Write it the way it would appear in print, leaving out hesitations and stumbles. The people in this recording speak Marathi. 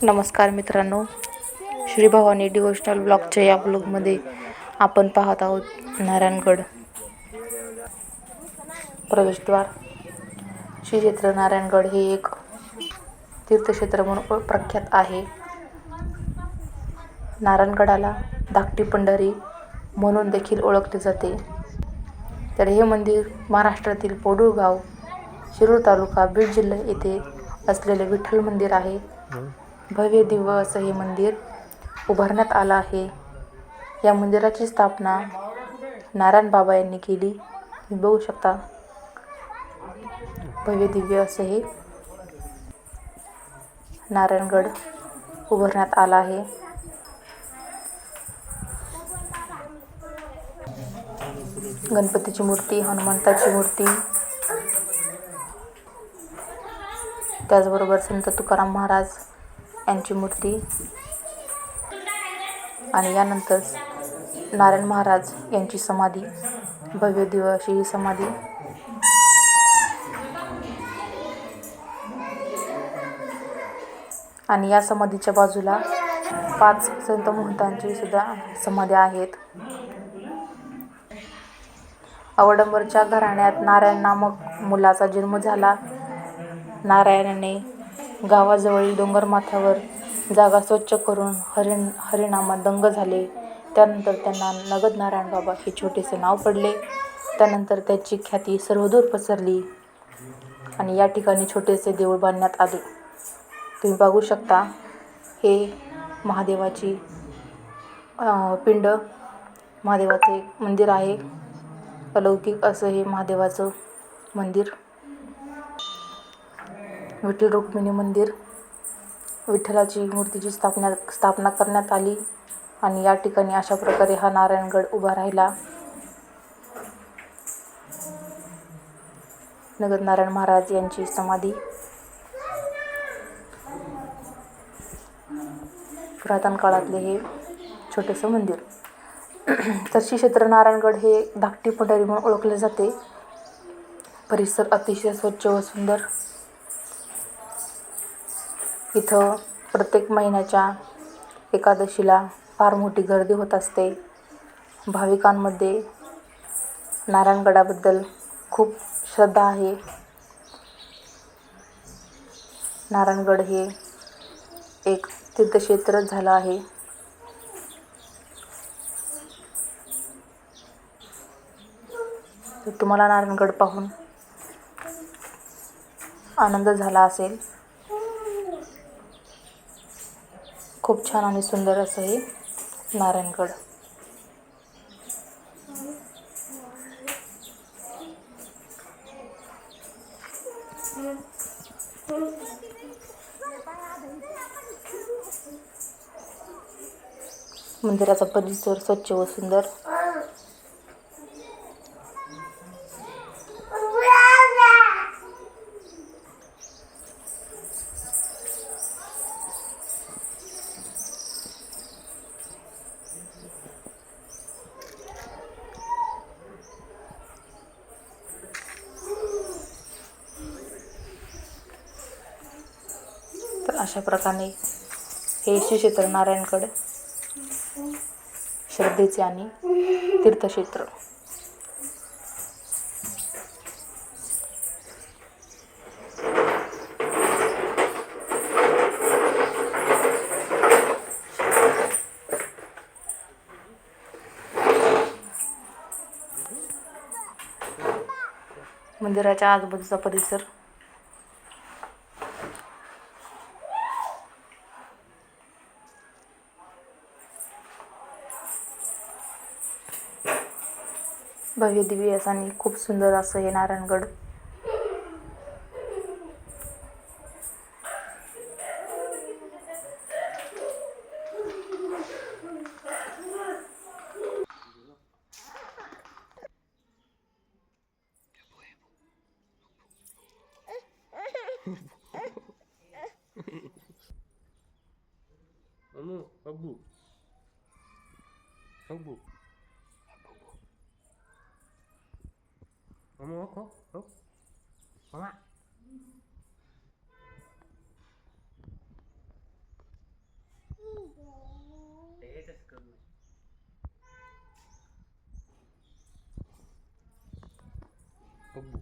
नमस्कार मित्रांनो, श्री भवानी डिव्होशनल ब्लॉगच्या या ब्लॉगमध्ये आपण पाहत आहोत नारायणगड प्रवेशद्वार. श्री क्षेत्र नारायणगड हे एक तीर्थक्षेत्र म्हणून प्रख्यात आहे. नारायणगडाला धाकटी पंढरी म्हणून देखील ओळखले जाते. तर हे मंदिर महाराष्ट्रातील पौडुळगाव, शिरूर तालुका, बीड जिल्हा येथे असलेले विठ्ठल मंदिर आहे. भव्य दिव्य असं हे मंदिर उभारण्यात आलं आहे. या मंदिराची स्थापना नारायण बाबा यांनी केली. तुम्ही बघू शकता, भव्य दिव्य असं हे नारायणगड उभारण्यात आला आहे. गणपतीची मूर्ती, हनुमंताची मूर्ती, त्याचबरोबर संत तुकाराम महाराज यांची मूर्ती आणि यानंतर नारायण महाराज यांची समाधी, भव्य दिव्य अशी ही समाधी. आणि या समाधीच्या बाजूला 5 संत महंतांची सुद्धा समाध्या आहेत. अवडंबरच्या घराण्यात नारायण नामक मुलाचा जन्म झाला. नारायणाने गावाजवळील डोंगरमाथ्यावर जागा स्वच्छ करून हरिनामात दंग झाले. त्यानंतर त्यांना नगद नारायण बाबा हे छोटेसे नाव पडले. त्यानंतर त्याची ख्याती सर्वदूर पसरली आणि या ठिकाणी छोटेसे देऊळ बांधण्यात आले. तुम्ही बघू शकता, हे महादेवाची पिंड, महादेवाचे एक मंदिर आहे. अलौकिक असं हे महादेवाचं मंदिर, विठ्ठल रुक्मिणी मंदिर. विठ्ठलाची मूर्तीची स्थापना करण्यात आली आणि या ठिकाणी अशा प्रकारे हा नारायणगड उभा राहिला. नगद नारायण महाराज यांची समाधी. पुरातन काळातले हे छोटेसं मंदिर. तर श्री क्षेत्र नारायणगड हे धाकटी पंढरी म्हणून ओळखले जाते. परिसर अतिशय स्वच्छ व सुंदर. इथं प्रत्येक महिन्याच्या एकादशीला फार मोठी गर्दी होत असते. भाविकांमध्ये नारायणगडाबद्दल खूप श्रद्धा आहे. नारायणगड हे एक तीर्थक्षेत्र झालं आहे. तर तुम्हाला नारायणगड पाहून आनंद झाला असेल. खूप छान आणि सुंदर असं हे नारायणगड. मंदिराचा परिसर स्वच्छ व सुंदर. तर अशा प्रकारे हे श्री क्षेत्र नारायणगड श्रद्धेचे आणि तीर्थक्षेत्र. मंदिराच्या आजूबाजूचा परिसर भव्य दिव्य असं आणि खूप सुंदर असं हे Narayangarh. Abu. Abu. Abu. Mama. Babbu